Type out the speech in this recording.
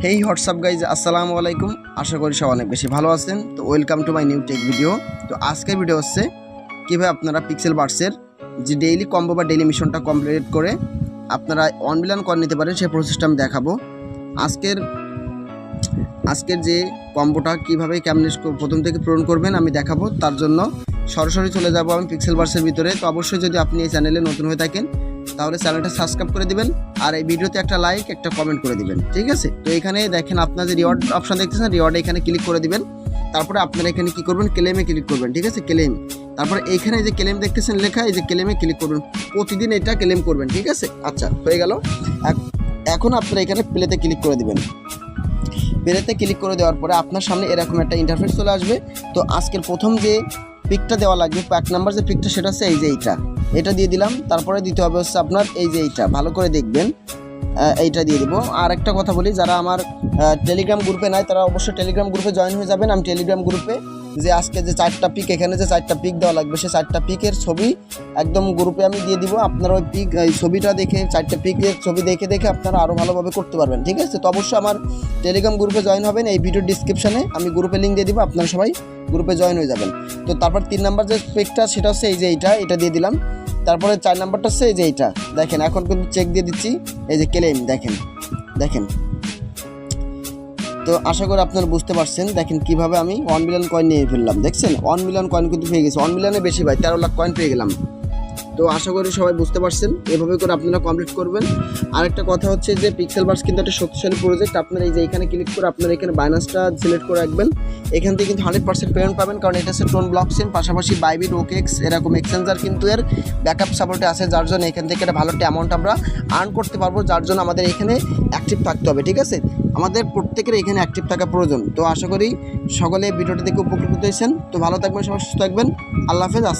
হেই WhatsApp guys, আসসালামু আলাইকুম। আশা করি সব অনেক বেশি ভালো আছেন। তো welcome to my new take video. তো আজকের ভিডিও হচ্ছে কীভাবে আপনারা পিক্সেল বার্সের যে ডেইলি কম্বো বা ডেইলি মিশনটা কমপ্লিট করে আপনারা 1 মিলিয়ন কয়েন নিতে পারেন, সেই প্রসেসটা আমি দেখাবো। আজকের যে কম্বোটা কীভাবে কেমনে প্রথম থেকে পূরণ করবেন আমি দেখাবো। তার জন্য সরাসরি চলে যাব আমি পিক্সেল বার্সের ভিতরে। তো অবশ্যই যদি আপনি এই চ্যানেলে নতুন হয়ে থাকেন তাহলে চ্যানেলটা সাবস্ক্রাইব করে দিবেন, আর এই ভিডিওতে একটা লাইক একটা কমেন্ট করে দিবেন, ঠিক আছে? তো এখানে দেখেন আপনার যে রিওয়ার্ড অপশন দেখতেছেন, রিওয়ার্ডে এখানে ক্লিক করে দিবেন। তারপরে আপনারা এখানে কি করবেন, ক্লেমে ক্লিক করবেন, ঠিক আছে? ক্লেম, তারপরে এইখানে যে ক্লেম দেখতেছেন লেখা, এই যে ক্লেমে ক্লিক করবেন। প্রতিদিন এটা ক্লেম করবেন, ঠিক আছে? আচ্ছা, হয়ে গেল। এখন আপনারা এখানে প্লেতে ক্লিক করে দিবেন। প্লেতে ক্লিক করে দেওয়ার পরে আপনার সামনে এরকম একটা ইন্টারফেস চলে আসবে। তো আজকের প্রথম যে পিকটা দেওয়া লাগবে, 1 নাম্বার যে পিকটা, সেটা হচ্ছে এই যে এটা দিয়ে দিলাম। তারপরে দিতে হবে হচ্ছে আপনার এই যে এইটা, ভালো করে দেখবেন, এইটা দিয়ে দিব। আর একটা কথা বলি, যারা আমার টেলিগ্রাম গ্রুপে নাই তারা অবশ্যই টেলিগ্রাম গ্রুপে জয়েন হয়ে যাবেন। আমি টেলিগ্রাম গ্রুপে যে আজকে যে 4টা পিক, এখানে যে 4টা পিক দেওয়া লাগবে, সেই 4টা পিকের ছবি একদম গ্রুপে আমি দিয়ে দিব। আপনারা ওই পিক, এই ছবিটা দেখে, 4টা পিকের ছবি দেখে আপনারা আরও ভালোভাবে করতে পারবেন, ঠিক আছে? তো অবশ্যই আমার টেলিগ্রাম গ্রুপে জয়েন হবেন। এই ভিডিওর ডিসক্রিপশানে আমি গ্রুপে লিঙ্ক দিয়ে দিব, আপনারা সবাই গ্রুপে জয়েন হয়ে যাবেন। তো তারপর 3 নাম্বার যে পিকটা, সেটা হচ্ছে এই যে এটা দিয়ে দিলাম। তারপরে 4 নাম্বারটা হচ্ছে এই যে এইটা, দেখেন এখন কিন্তু চেক দিয়ে দিচ্ছি, এই যে ক্লেম, দেখেন। তো আশা করি আপনারা বুঝতে পারছেন। দেখেন কিভাবে আমি 1 মিলিয়ন কয়েন নিয়ে ফেললাম, দেখছেন? 1 মিলিয়ন কয়েন কিন্তু পেয়ে গেছি, 1 মিলিয়নে বেশি ভাই, 13 লাখ কয়েন পেয়ে গেলাম। তো আশা করি সবাই বুঝতে পারছেন, এভাবে করে আপনারা কমপ্লিট করবেন। আরেকটা কথা হচ্ছে যে পিক্সেল বার্স কিন্তু একটা শক্তিশালী প্রজেক্ট। আপনারা এই যে এখানে ক্লিক করে আপনারা এখানে বাইন্যান্সটা সিলেক্ট করে রাখবেন। এখান থেকে কিন্তু 100% পেমেন্ট পাবেন, কারণ এটা হচ্ছে টোন ব্লকচেন, পাশাপাশি বাইবিট, ওকেক্স এরকম এক্সচেঞ্জার কিন্তু এর ব্যাকআপ সাপোর্টে আছে, যার জন্য এখান থেকে একটা ভালো একটা অ্যামাউন্ট আমরা আর্ন করতে পারবো, যার জন্য আমাদের এখানে অ্যাক্টিভ থাকতে হবে, ঠিক আছে? আমাদের প্রত্যেকের এখানে অ্যাক্টিভ থাকা প্রয়োজন। তো আশা করি সকলে ভিডিওটি দেখে উপকৃত হয়েছেন। তো ভালো থাকবেন, সবাই সুস্থ থাকবেন। আল্লাহ হাফেজ।